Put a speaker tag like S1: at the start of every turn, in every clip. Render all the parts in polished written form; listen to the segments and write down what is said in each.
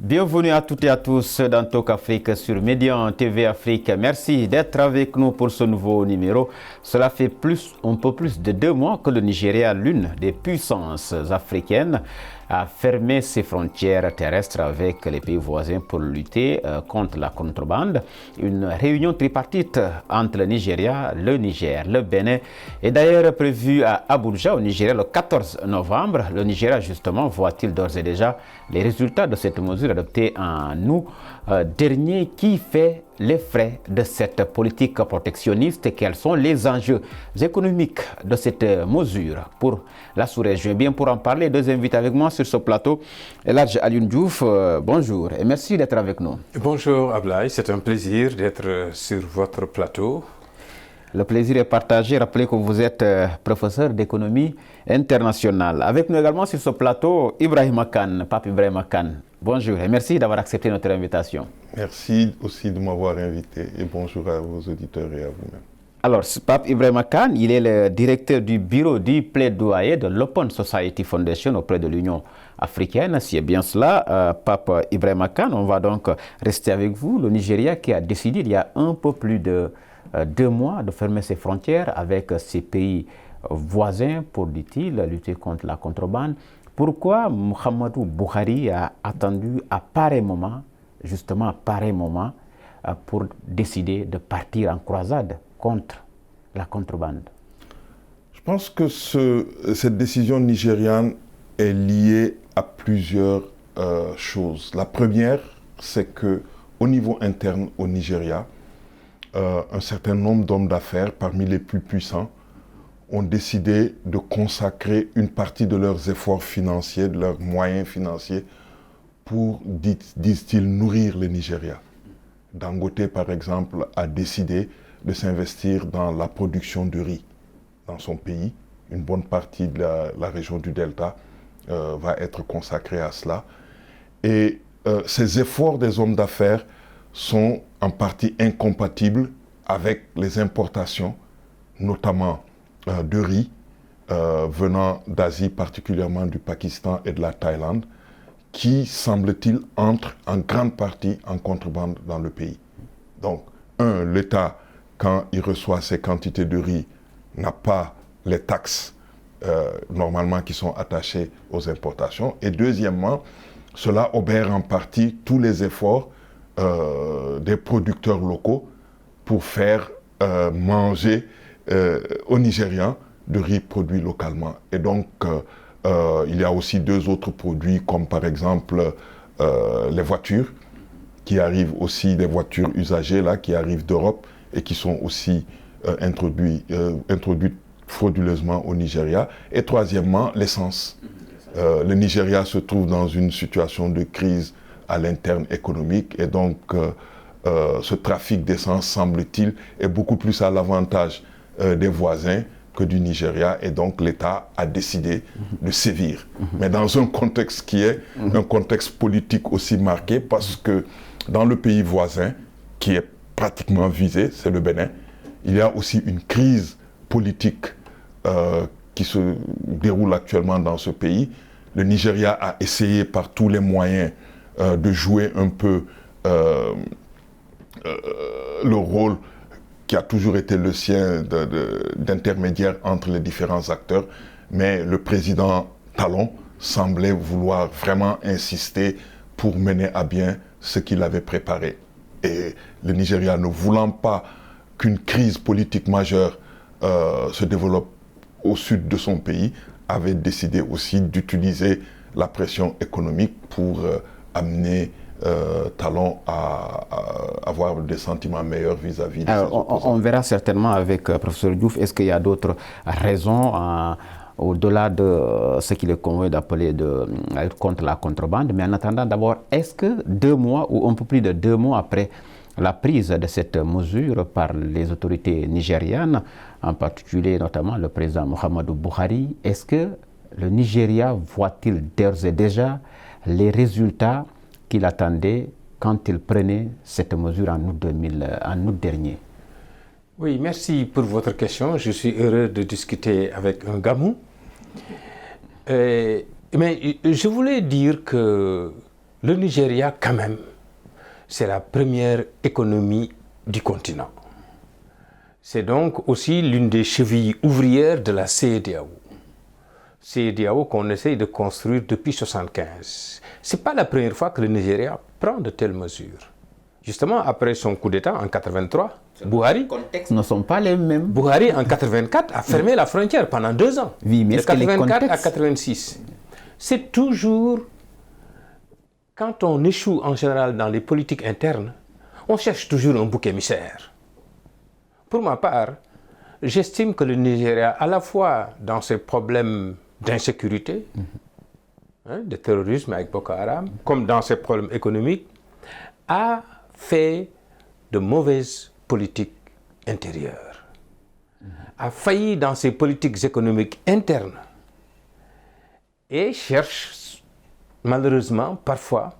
S1: Bienvenue à toutes et à tous dans Talk Afrique sur Médian TV Afrique. Merci d'être avec nous pour ce nouveau numéro. Cela fait un peu plus de 2 mois que le Nigeria, l'une des puissances africaines, a fermé ses frontières terrestres avec les pays voisins pour lutter contre la contrebande. Une réunion tripartite entre le Nigeria, le Niger, le Bénin est d'ailleurs prévue à Abuja, au Nigeria, le 14 novembre. Le Nigeria, justement, voit-il d'ores et déjà les résultats de cette mesure adoptée en août dernier qui fait les frais de cette politique protectionniste et quels sont les enjeux économiques de cette mesure pour la sous-région. Bien, pour en parler, 2 invités avec moi sur ce plateau. Eladj Alioune Diouf, bonjour et merci d'être avec nous.
S2: Bonjour Ablaye, c'est un plaisir d'être sur votre plateau.
S1: Le plaisir est partagé. Rappelez que vous êtes professeur d'économie internationale. Avec nous également sur ce plateau, Ibrahima Kane, Pape Ibrahima Kane. Bonjour et merci d'avoir accepté notre invitation.
S3: Merci aussi de m'avoir invité et bonjour à vos auditeurs et à vous-même.
S1: Alors, Pape Ibrahima Kane, il est le directeur du bureau du plaidoyer de l'Open Society Foundation auprès de l'Union africaine. Si c'est bien cela, Pape Ibrahima Kane, on va donc rester avec vous. Le Nigeria qui a décidé il y a un peu plus de 2 mois de fermer ses frontières avec ses pays voisins pour, dit-il, lutter contre la contrebande. Pourquoi Muhammadu Buhari a attendu à pareil moment, justement à pareil moment, pour décider de partir en croisade contre la contrebande?
S3: Je pense que cette décision nigériane est liée à plusieurs choses. La première, c'est qu'au niveau interne au Nigeria, un certain nombre d'hommes d'affaires, parmi les plus puissants, ont décidé de consacrer une partie de leurs efforts financiers, de leurs moyens financiers, pour, disent-ils, nourrir le Nigeria. Dangote, par exemple, a décidé de s'investir dans la production de riz dans son pays. Une bonne partie de la région du Delta va être consacrée à cela. Et ces efforts des hommes d'affaires sont en partie incompatibles avec les importations, notamment de riz venant d'Asie, particulièrement du Pakistan et de la Thaïlande, qui, semble-t-il, entrent en grande partie en contrebande dans le pays. Donc, l'État, quand il reçoit ces quantités de riz, n'a pas les taxes normalement qui sont attachées aux importations. Et deuxièmement, cela obère en partie tous les efforts des producteurs locaux pour faire manger aux Nigérians de riz produit localement. Et donc, il y a aussi 2 autres produits, comme par exemple les voitures, qui arrivent aussi, des voitures usagées là, qui arrivent d'Europe et qui sont aussi introduites frauduleusement au Nigeria. Et troisièmement, l'essence. Le Nigeria se trouve dans une situation de crise à l'interne économique et donc ce trafic d'essence, semble-t-il, est beaucoup plus à l'avantage des voisins que du Nigeria et donc l'État a décidé de sévir. Mais dans un contexte qui est un contexte politique aussi marqué parce que dans le pays voisin qui est pratiquement visé, c'est le Bénin, il y a aussi une crise politique qui se déroule actuellement dans ce pays. Le Nigeria a essayé par tous les moyens de jouer un peu le rôle qui a toujours été le sien d'intermédiaire entre les différents acteurs, mais le président Talon semblait vouloir vraiment insister pour mener à bien ce qu'il avait préparé. Et le Nigeria, ne voulant pas qu'une crise politique majeure se développe au sud de son pays, avait décidé aussi d'utiliser la pression économique pour amener Talon à avoir des sentiments meilleurs vis-à-vis de ses opposants.
S1: On verra certainement avec professeur Diouf, est-ce qu'il y a d'autres raisons au-delà de ce qu'il est convenu d'appeler de lutte contre la contrebande. Mais en attendant, d'abord, est-ce que 2 mois ou un peu plus de 2 mois après la prise de cette mesure par les autorités nigérianes, en particulier notamment le président Muhammadu Buhari, est-ce que le Nigeria voit-il d'ores et déjà les résultats qu'il attendait quand il prenait cette mesure en août dernier?
S2: Oui, merci pour votre question. Je suis heureux de discuter avec un Gamou. Mais je voulais dire que Le Nigeria, quand même, c'est la première économie du continent. C'est donc aussi l'une des chevilles ouvrières de la CEDEAO. CEDEAO qu'on essaye de construire depuis 1975. Ce n'est pas la première fois que le Nigeria prend de telles mesures. Justement, après son coup d'État en 1983, Buhari,
S1: les contextes ne sont pas les mêmes.
S2: Buhari en 1984 a fermé la frontière pendant 2 ans.
S1: Oui, mais
S2: de
S1: est-ce que les
S2: 1984 à
S1: contextes...
S2: 1986. C'est toujours, quand on échoue en général dans les politiques internes, on cherche toujours un bouc émissaire. Pour ma part, j'estime que le Nigeria, à la fois dans ses problèmes d'insécurité, de terrorisme avec Boko Haram, comme dans ses problèmes économiques, a fait de mauvaises politiques intérieures, a failli dans ses politiques économiques internes et cherche malheureusement parfois,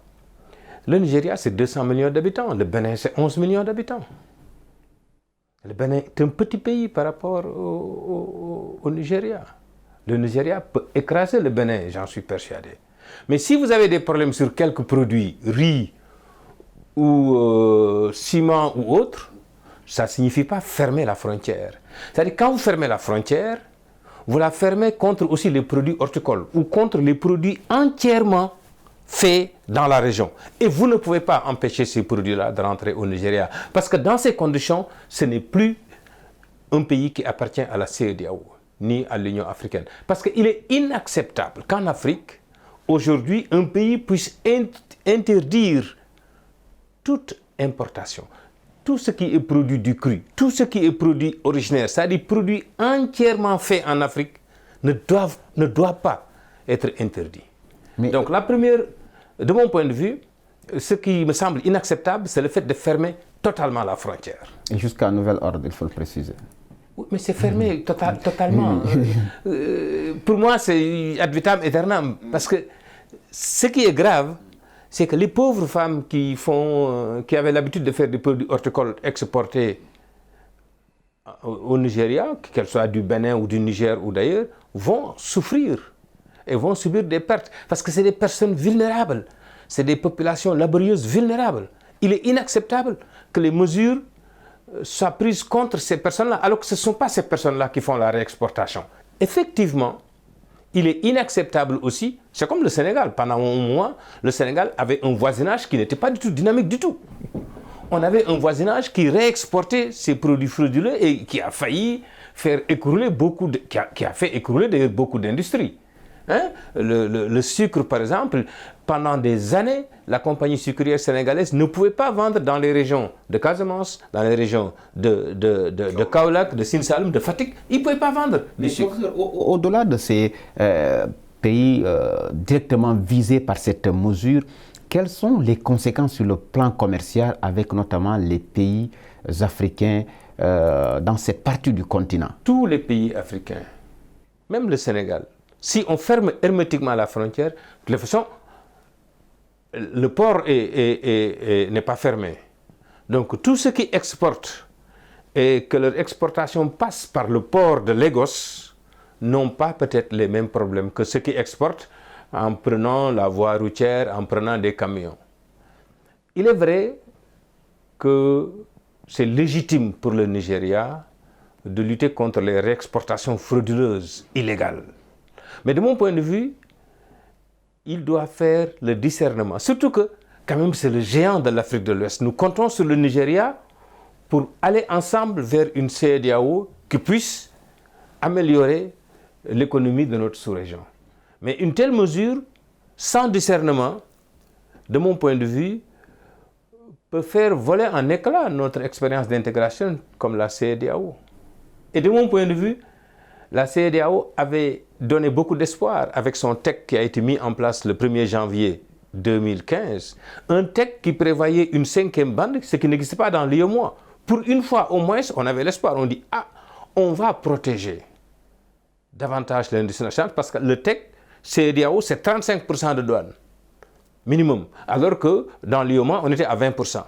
S2: le Nigeria c'est 200 millions d'habitants, le Bénin c'est 11 millions d'habitants. Le Bénin est un petit pays par rapport au Nigeria. Le Nigeria peut écraser le Bénin, j'en suis persuadé. Mais si vous avez des problèmes sur quelques produits, riz ou ciment ou autre, ça ne signifie pas fermer la frontière. C'est-à-dire quand vous fermez la frontière, vous la fermez contre aussi les produits horticoles ou contre les produits entièrement faits dans la région. Et vous ne pouvez pas empêcher ces produits-là de rentrer au Nigeria. Parce que dans ces conditions, ce n'est plus un pays qui appartient à la CEDEAO, ni à l'Union africaine. Parce qu'il est inacceptable qu'en Afrique, aujourd'hui, un pays puisse interdire toute importation. Tout ce qui est produit du cru, tout ce qui est produit originaire, c'est-à-dire produits entièrement faits en Afrique, ne doit pas être interdit. Mais donc la première, de mon point de vue, ce qui me semble inacceptable, c'est le fait de fermer totalement la frontière.
S1: Et jusqu'à nouvel ordre, il faut le préciser.
S2: Oui, mais c'est fermé totalement. Pour moi, c'est ad vitam aeternam. Parce que ce qui est grave, c'est que les pauvres femmes qui avaient l'habitude de faire des produits horticoles exportés au Nigeria, qu'elles soient du Bénin ou du Niger ou d'ailleurs, vont souffrir et vont subir des pertes. Parce que c'est des personnes vulnérables, c'est des populations laborieuses vulnérables. Il est inacceptable que les mesures soient prises contre ces personnes-là, alors que ce ne sont pas ces personnes-là qui font la réexportation. Effectivement, il est inacceptable aussi, c'est comme le Sénégal. Pendant un mois, le Sénégal avait un voisinage qui n'était pas du tout dynamique du tout. On avait un voisinage qui réexportait ses produits frauduleux et qui a failli faire écrouler qui a fait écrouler d'ailleurs beaucoup d'industries. Le sucre, par exemple, pendant des années, la compagnie sucrière sénégalaise ne pouvait pas vendre dans les régions de Casamance, dans les régions de Kaolack, de Sine Saloum, de Fatick. Ils ne pouvaient pas vendre du sucre.
S1: Au-delà de ces pays directement visés par cette mesure, quelles sont les conséquences sur le plan commercial avec notamment les pays africains dans cette partie du continent?
S2: Tous les pays africains, même le Sénégal, si on ferme hermétiquement la frontière, de toute façon, le port n'est pas fermé. Donc tout ce qui exporte et que leur exportation passe par le port de Lagos n'ont pas peut-être les mêmes problèmes que ceux qui exportent en prenant la voie routière, en prenant des camions. Il est vrai que c'est légitime pour le Nigeria de lutter contre les réexportations frauduleuses, illégales. Mais de mon point de vue, il doit faire le discernement. Surtout que, quand même, c'est le géant de l'Afrique de l'Ouest. Nous comptons sur le Nigeria pour aller ensemble vers une CEDEAO qui puisse améliorer l'économie de notre sous-région. Mais une telle mesure, sans discernement, de mon point de vue, peut faire voler en éclats notre expérience d'intégration comme la CEDEAO. Et de mon point de vue, la CEDEAO avait donné beaucoup d'espoir avec son texte qui a été mis en place le 1er janvier 2015. Un texte qui prévoyait une 5e bande, ce qui n'existait pas dans l'UEMOA. Pour une fois au moins, on avait l'espoir. On dit, on va protéger davantage l'industrie nationale parce que le texte CEDEAO, c'est 35% de douane, minimum. Alors que dans l'UEMOA, on était à 20%.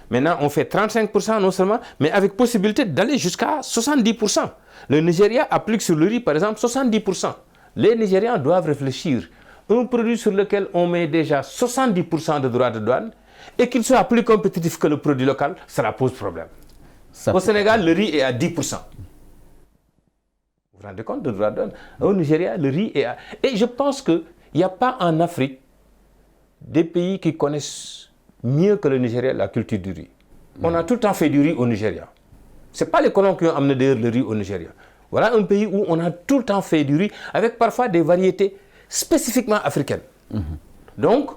S2: Maintenant, on fait 35% non seulement, mais avec possibilité d'aller jusqu'à 70%. Le Nigeria applique sur le riz, par exemple, 70%. Les Nigérians doivent réfléchir un produit sur lequel on met déjà 70% de droits de douane et qu'il soit plus compétitif que le produit local, cela pose problème. Au Sénégal, le riz est à 10%. Vous vous rendez compte de droits de douane? Au Nigeria, le riz est à... Et je pense qu'il n'y a pas en Afrique des pays qui connaissent mieux que le Nigeria la culture du riz. On a tout le temps fait du riz au Nigeria. Ce n'est pas les colons qui ont amené d'ailleurs le riz au Nigeria. Voilà un pays où on a tout le temps fait du riz avec parfois des variétés spécifiquement africaines. Donc,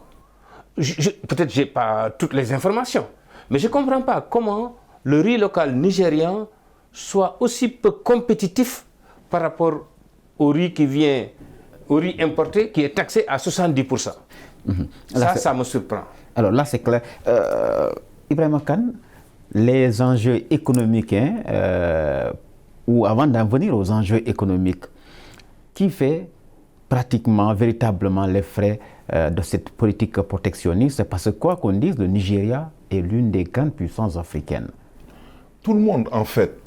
S2: peut-être je n'ai pas toutes les informations, mais je ne comprends pas comment le riz local nigérian soit aussi peu compétitif par rapport au riz au riz importé qui est taxé à 70%. Ça me surprend.
S1: Alors là, c'est clair. Ibrahima Kane, les enjeux économiques, ou avant d'en venir aux enjeux économiques, qui fait pratiquement, véritablement les frais de cette politique protectionniste? Parce que quoi qu'on dise, le Nigeria est l'une des grandes puissances africaines.
S3: Tout le monde, en fait.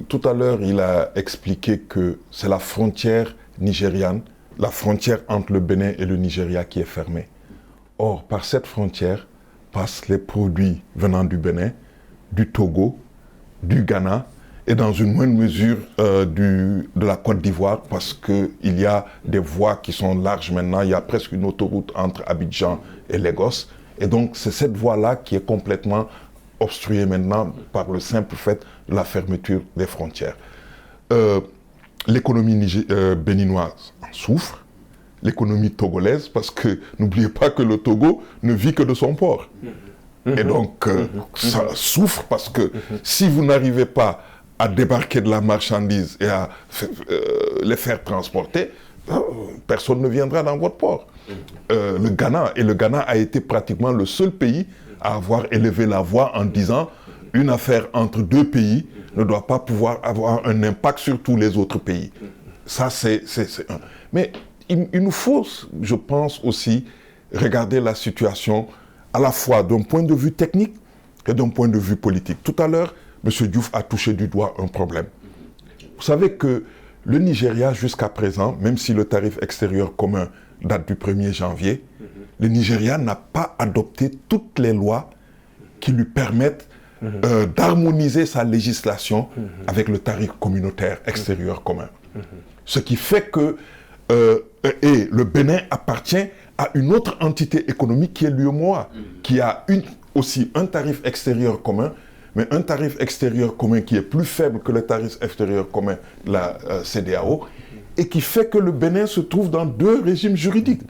S3: Tout à l'heure, il a expliqué que c'est la frontière nigériane, la frontière entre le Bénin et le Nigeria qui est fermée. Or, par cette frontière passent les produits venant du Bénin, du Togo, du Ghana et dans une moindre mesure de la Côte d'Ivoire, parce qu'il y a des voies qui sont larges maintenant. Il y a presque une autoroute entre Abidjan et Lagos. Et donc, c'est cette voie-là qui est complètement obstruée maintenant par le simple fait de la fermeture des frontières. L'économie béninoise en souffre, l'économie togolaise, parce que n'oubliez pas que le Togo ne vit que de son port. Et donc, ça souffre parce que si vous n'arrivez pas à débarquer de la marchandise et à les faire transporter, personne ne viendra dans votre port. Le Ghana a été pratiquement le seul pays à avoir élevé la voix en disant une affaire entre deux pays ne doit pas pouvoir avoir un impact sur tous les autres pays. Ça, c'est un. Mais il nous faut, je pense aussi, regarder la situation à la fois d'un point de vue technique et d'un point de vue politique. Tout à l'heure, M. Diouf a touché du doigt un problème. Vous savez que le Nigeria, jusqu'à présent, même si le tarif extérieur commun date du 1er janvier, le Nigeria n'a pas adopté toutes les lois qui lui permettent d'harmoniser sa législation avec le tarif communautaire extérieur commun. Ce qui fait que et le Bénin appartient à une autre entité économique qui est l'UEMOA, qui a aussi un tarif extérieur commun, mais un tarif extérieur commun qui est plus faible que le tarif extérieur commun de la CEDEAO, et qui fait que le Bénin se trouve dans deux régimes juridiques.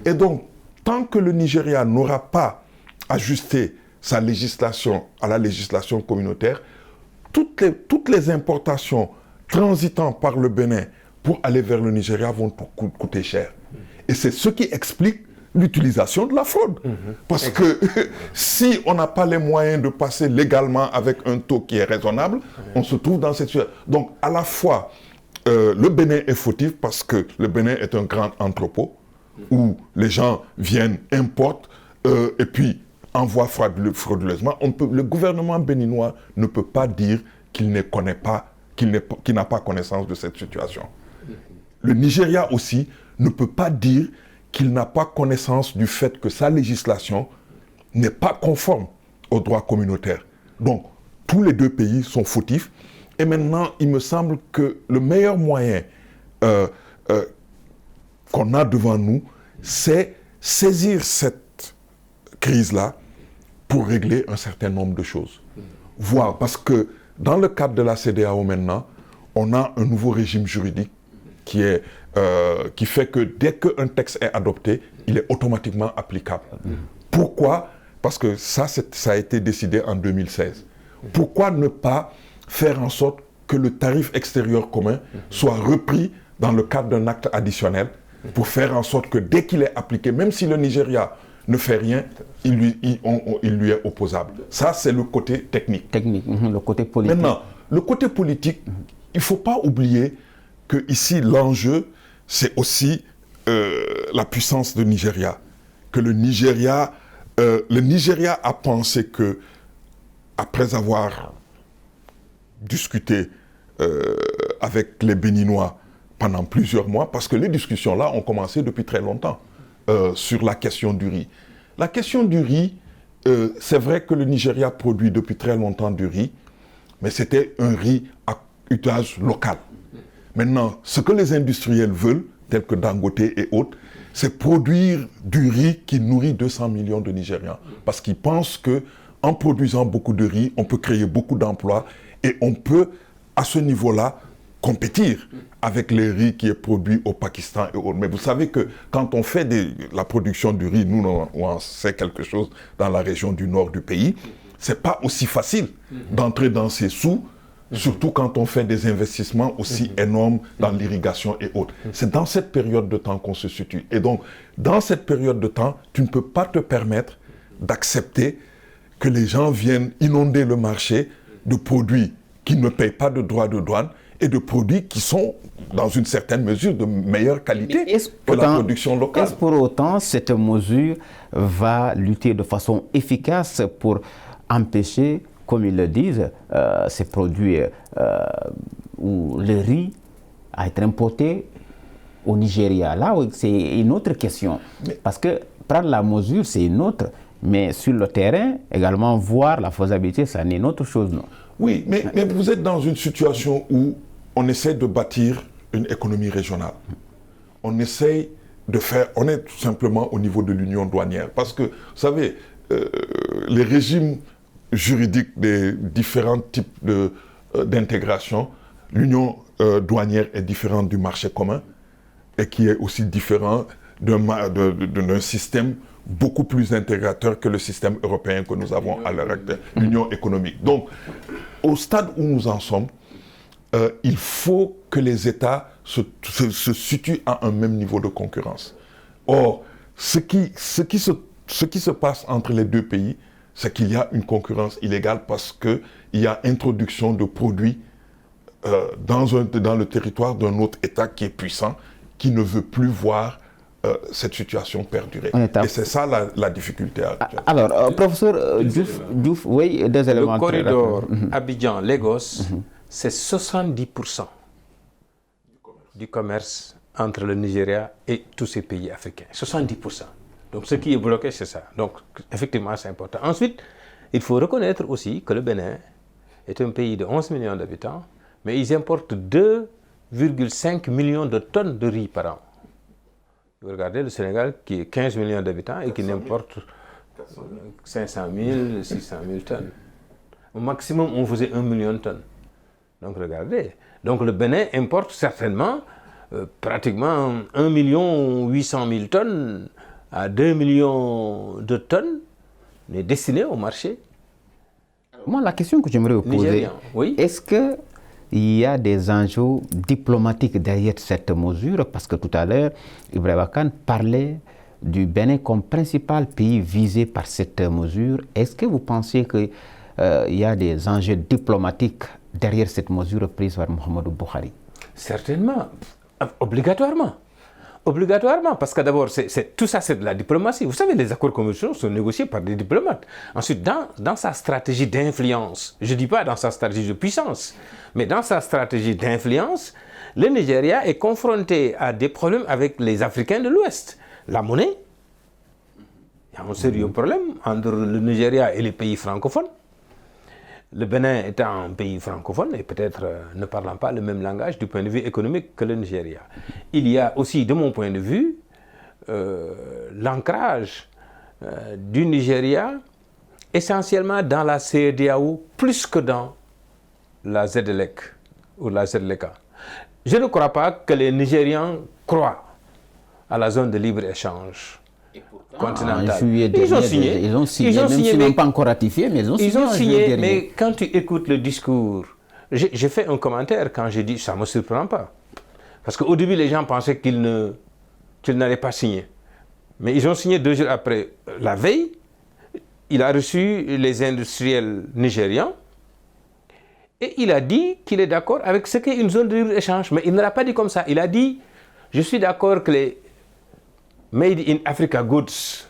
S3: Et donc, tant que le Nigeria n'aura pas ajusté sa législation à la législation communautaire, toutes les importations transitant par le Bénin pour aller vers le Nigeria vont coûter cher. Et c'est ce qui explique l'utilisation de la fraude. Parce que si on n'a pas les moyens de passer légalement avec un taux qui est raisonnable, on se trouve dans cette situation. Donc, à la fois, le Bénin est fautif parce que le Bénin est un grand entrepôt où les gens viennent, importent et puis envoient frauduleusement. Le gouvernement béninois ne peut pas dire qu'il ne connaît pas, qu'il n'a pas connaissance de cette situation. Le Nigeria aussi ne peut pas dire qu'il n'a pas connaissance du fait que sa législation n'est pas conforme au droit communautaire. Donc, tous les deux pays sont fautifs. Et maintenant, il me semble que le meilleur moyen qu'on a devant nous, c'est saisir cette crise-là pour régler un certain nombre de choses. Voir, parce que dans le cadre de la CEDEAO maintenant, on a un nouveau régime juridique qui fait que dès qu'un texte est adopté, il est automatiquement applicable. Pourquoi? Parce que ça a été décidé en 2016. Pourquoi ne pas faire en sorte que le tarif extérieur commun soit repris dans le cadre d'un acte additionnel pour faire en sorte que dès qu'il est appliqué, même si le Nigeria ne fait rien, il lui est opposable. Ça, c'est le côté technique.
S1: Le côté politique.
S3: Maintenant, le côté politique, il ne faut pas oublier que ici, l'enjeu, c'est aussi la puissance du Nigeria. Que le Nigeria a pensé que, après avoir discuté avec les Béninois pendant plusieurs mois, parce que les discussions là ont commencé depuis très longtemps. sur la question du riz. La question du riz, c'est vrai que le Nigeria produit depuis très longtemps du riz, mais c'était un riz à usage local. Maintenant, ce que les industriels veulent, tels que Dangote et autres, c'est produire du riz qui nourrit 200 millions de Nigérians. Parce qu'ils pensent qu'en produisant beaucoup de riz, on peut créer beaucoup d'emplois et on peut, à ce niveau-là, compétir avec les riz qui est produit au Pakistan et autres. Mais vous savez que quand on fait la production du riz, nous on sait quelque chose dans la région du nord du pays, c'est pas aussi facile d'entrer dans ces sous, surtout quand on fait des investissements aussi énormes dans l'irrigation et autres. C'est dans cette période de temps qu'on se situe. Et donc, dans cette période de temps, tu ne peux pas te permettre d'accepter que les gens viennent inonder le marché de produits qui ne payent pas de droits de douane et de produits qui sont, dans une certaine mesure, de meilleure qualité que la production locale.
S1: Est-ce pour autant cette mesure va lutter de façon efficace pour empêcher, comme ils le disent, ces produits ou le riz à être importé au Nigeria? Là, c'est une autre question. Parce que prendre la mesure, c'est une autre. Mais sur le terrain, également, voir la faisabilité, ça n'est une autre chose, non?
S3: Oui, mais vous êtes dans une situation où on essaie de bâtir une économie régionale. On essaie de faire, on est tout simplement au niveau de l'union douanière. Parce que, vous savez, les régimes juridiques des différents types d'intégration, l'union douanière est différente du marché commun et qui est aussi différent d'un système beaucoup plus intégrateur que le système européen que nous avons à l'heure actuelle, l'union économique. Donc, au stade où nous en sommes, il faut que les États se situent à un même niveau de concurrence. Or, ce qui se passe entre les deux pays, c'est qu'il y a une concurrence illégale parce qu'il y a introduction de produits dans le territoire d'un autre État qui est puissant, qui ne veut plus voir cette situation perdurer. Et c'est ça la difficulté actuelle.
S1: Alors, professeur Diouf, oui, des éléments.
S2: Le corridor Abidjan-Lagos, c'est 70% du commerce entre le Nigeria et tous ces pays africains. 70%. Donc, ce qui est bloqué, c'est ça. Donc, effectivement, c'est important. Ensuite, il faut reconnaître aussi que le Bénin est un pays de 11 millions d'habitants, mais ils importent 2,5 millions de tonnes de riz par an. Vous regardez le Sénégal qui est 15 millions d'habitants et qui n'importe 500 000, 600 000 tonnes. Au maximum, on faisait 1 million de tonnes. Donc regardez. Donc le Bénin importe certainement pratiquement 1 800 000 tonnes à 2 millions de tonnes mais destinées au marché.
S1: Moi, la question que j'aimerais vous poser,
S2: oui?
S1: Est-ce que il y a des enjeux diplomatiques derrière cette mesure? Parce que tout à l'heure, Ibrahima Kane parlait du Bénin comme principal pays visé par cette mesure. Est-ce que vous pensez qu'il y a des enjeux diplomatiques derrière cette mesure prise par Mohamedou Buhari?
S2: Certainement, obligatoirement. Obligatoirement, parce que d'abord, tout ça, c'est de la diplomatie. Vous savez, les accords commerciaux sont négociés par des diplomates. Ensuite, dans sa stratégie d'influence, je ne dis pas dans sa stratégie de puissance, mais dans sa stratégie d'influence, le Nigeria est confronté à des problèmes avec les Africains de l'Ouest. La monnaie, il y a un sérieux problème entre le Nigeria et les pays francophones. Le Bénin étant un pays francophone et peut-être ne parlant pas le même langage du point de vue économique que le Nigeria. Il y a aussi, de mon point de vue, l'ancrage du Nigeria essentiellement dans la CEDEAO plus que dans la ZLEC ou la ZLECA. Je ne crois pas que les Nigérians croient à la zone de libre-échange continentale.
S1: Ils ont signé, même s'ils n'ont pas encore ratifié, mais ils ont signé.
S2: Mais quand tu écoutes le discours, j'ai fait un commentaire quand j'ai dit, ça ne me surprend pas. Parce qu'au début, les gens pensaient qu'ils n'allaient pas signer. Mais ils ont signé 2 jours après. La veille, il a reçu les industriels nigérians et il a dit qu'il est d'accord avec ce qu'est une zone de libre-échange. Mais il ne l'a pas dit comme ça. Il a dit, je suis d'accord que les Made in Africa goods,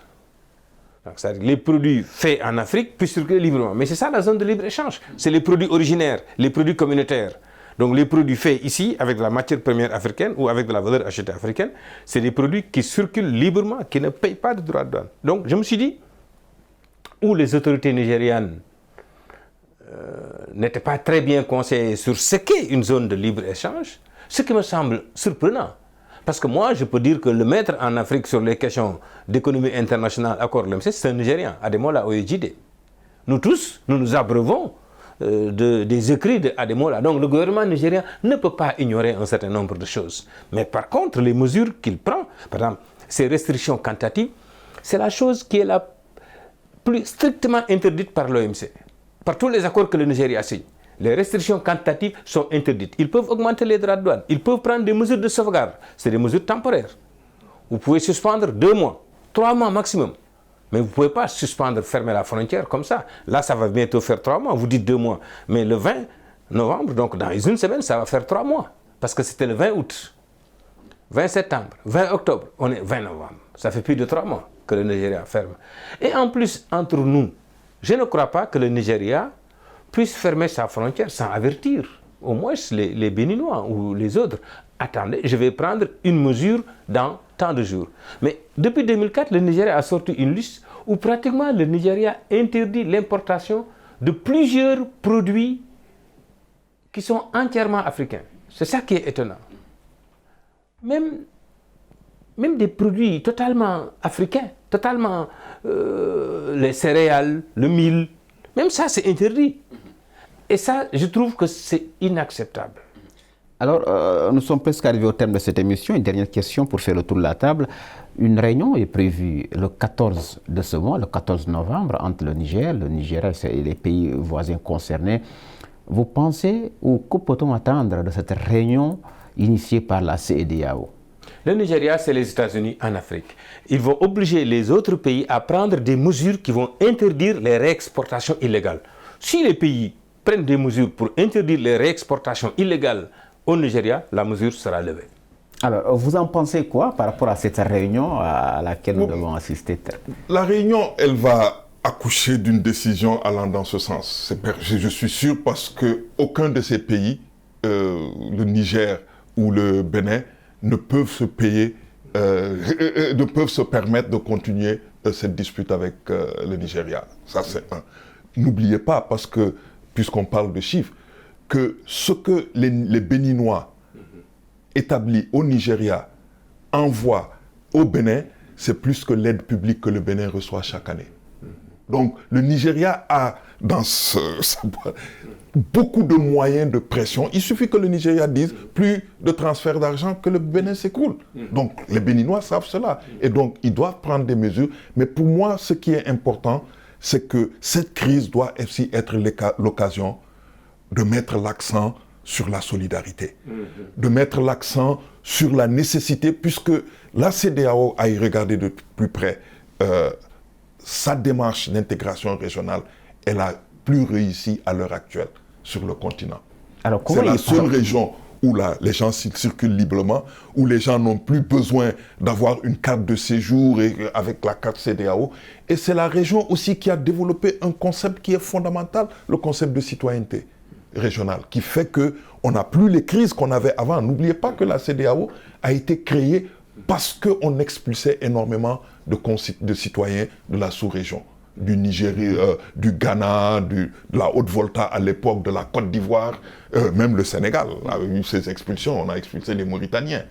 S2: donc c'est-à-dire les produits faits en Afrique puissent circuler librement. Mais c'est ça la zone de libre-échange. C'est les produits originaires, les produits communautaires. Donc les produits faits ici avec de la matière première africaine ou avec de la valeur ajoutée africaine, c'est des produits qui circulent librement, qui ne payent pas de droits de douane. Donc je me suis dit, où les autorités nigérianes n'étaient pas très bien conseillées sur ce qu'est une zone de libre-échange, ce qui me semble surprenant. Parce que moi, je peux dire que le maître en Afrique sur les questions d'économie internationale, accord l'OMC, c'est un Nigérian, Ademola Oyejide. Nous tous, nous nous abreuvons des écrits d'Ademola. Donc le gouvernement nigérien ne peut pas ignorer un certain nombre de choses. Mais par contre, les mesures qu'il prend, par exemple, ces restrictions quantitatives, c'est la chose qui est la plus strictement interdite par l'OMC, par tous les accords que le Nigeria signe. Les restrictions quantitatives sont interdites. Ils peuvent augmenter les droits de douane. Ils peuvent prendre des mesures de sauvegarde. C'est des mesures temporaires. Vous pouvez suspendre 2 mois, 3 mois maximum. Mais vous ne pouvez pas suspendre, fermer la frontière comme ça. Là, ça va bientôt faire 3 mois. Vous dites 2 mois. Mais le 20 novembre, donc dans une semaine, ça va faire 3 mois. Parce que c'était le 20 août, 20 septembre, 20 octobre. On est 20 novembre. Ça fait plus de 3 mois que le Nigeria ferme. Et en plus, entre nous, je ne crois pas que le Nigeria puisse fermer sa frontière sans avertir au moins les Béninois ou les autres. Attendez, je vais prendre une mesure dans tant de jours. Mais depuis 2004, le Nigeria a sorti une liste où pratiquement le Nigeria interdit l'importation de plusieurs produits qui sont entièrement africains. C'est ça qui est étonnant. Même des produits totalement africains, totalement les céréales, le mil, même ça c'est interdit. Et ça, je trouve que c'est inacceptable.
S1: Alors, nous sommes presque arrivés au terme de cette émission. Une dernière question pour faire le tour de la table. Une réunion est prévue le 14 de ce mois, le 14 novembre, entre le Nigeria et les pays voisins concernés. Vous pensez ou que peut-on attendre de cette réunion initiée par la CEDEAO?
S2: Le Nigeria, c'est les États-Unis en Afrique. Ils vont obliger les autres pays à prendre des mesures qui vont interdire les réexportations illégales. Si les pays prennent des mesures pour interdire les réexportations illégales au Nigeria, la mesure sera levée.
S3: Alors, vous en pensez quoi par rapport à cette réunion à laquelle nous devons assister? La réunion, elle va accoucher d'une décision allant dans ce sens. Je suis sûr parce qu'aucun de ces pays, le Niger ou le Bénin, ne peuvent se payer, ne peuvent se permettre de continuer cette dispute avec le Nigeria. Ça, c'est un. N'oubliez pas, parce que, puisqu'on parle de chiffres, que ce que les Béninois établis au Nigeria envoient au Bénin, c'est plus que l'aide publique que le Bénin reçoit chaque année. Donc, le Nigeria a dans beaucoup de moyens de pression. Il suffit que le Nigeria dise plus de transfert d'argent que le Bénin s'écroule. Donc, les Béninois savent cela. Et donc, ils doivent prendre des mesures. Mais pour moi, ce qui est important, c'est que cette crise doit aussi être l'occasion de mettre l'accent sur la solidarité, de mettre l'accent sur la nécessité, puisque la CEDEAO a y regardé de plus près sa démarche d'intégration régionale, elle a plus réussi à l'heure actuelle sur le continent. C'est la seule région où les gens circulent librement, où les gens n'ont plus besoin d'avoir une carte de séjour avec la carte CEDEAO. Et c'est la région aussi qui a développé un concept qui est fondamental, le concept de citoyenneté régionale, qui fait qu'on n'a plus les crises qu'on avait avant. N'oubliez pas que la CEDEAO a été créée parce qu'on expulsait énormément de citoyens de la sous-région, du Nigeria, du Ghana, de la Haute-Volta à l'époque, de la Côte d'Ivoire, même le Sénégal a eu ces expulsions, on a expulsé les Mauritaniens.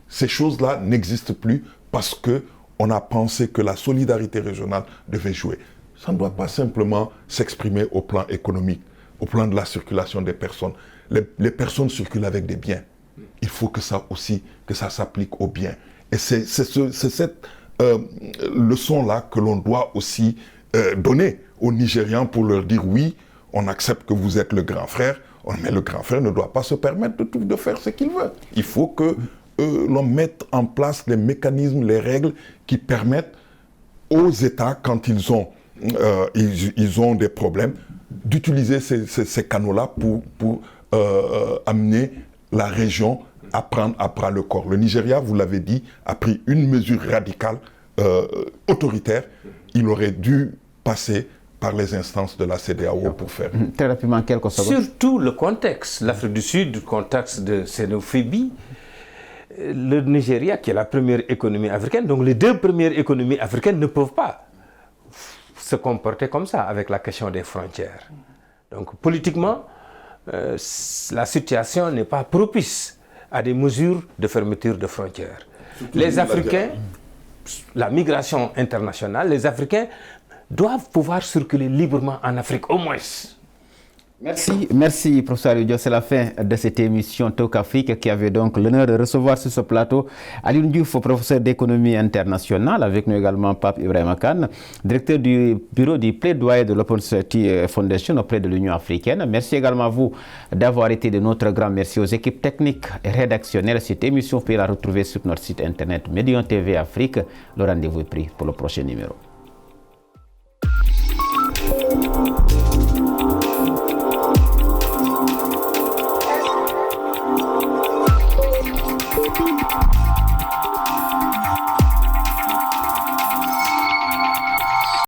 S3: Ces choses-là n'existent plus parce qu'on a pensé que la solidarité régionale devait jouer. Ça ne doit pas simplement s'exprimer au plan économique, au plan de la circulation des personnes. Les personnes circulent avec des biens. Il faut que ça aussi, que ça s'applique aux biens. Et c'est cette leçon-là que l'on doit aussi donner aux Nigérians pour leur dire oui, on accepte que vous êtes le grand frère, mais le grand frère ne doit pas se permettre de faire ce qu'il veut. Il faut que l'on mette en place les mécanismes, les règles qui permettent aux États, quand ils ont des problèmes, d'utiliser ces canaux-là pour amener la région à prendre à bras le corps. Le Nigeria, vous l'avez dit, a pris une mesure radicale, autoritaire. Il aurait dû passer par les instances de la CEDEAO pour faire.
S1: Très rapidement, quelques secondes.
S2: Surtout le contexte. L'Afrique du Sud, le contexte de xénophobie. Le Nigeria, qui est la première économie africaine, donc les deux premières économies africaines ne peuvent pas se comporter comme ça avec la question des frontières. Donc politiquement, la situation n'est pas propice à des mesures de fermeture de frontières. Les Africains, la migration internationale, les Africains doivent pouvoir circuler librement en Afrique, au moins.
S1: Merci professeur Diop. C'est la fin de cette émission Talk Afrique qui avait donc l'honneur de recevoir sur ce plateau Alioune Diouf, professeur d'économie internationale, avec nous également Pape Ibrahima Kane, directeur du bureau du plaidoyer de l'Open Society Foundation auprès de l'Union africaine. Merci également à vous d'avoir été de notre grand merci aux équipes techniques et rédactionnelles. Cette émission, vous pouvez la retrouver sur notre site internet Médion TV Afrique. Le rendez-vous est pris pour le prochain numéro.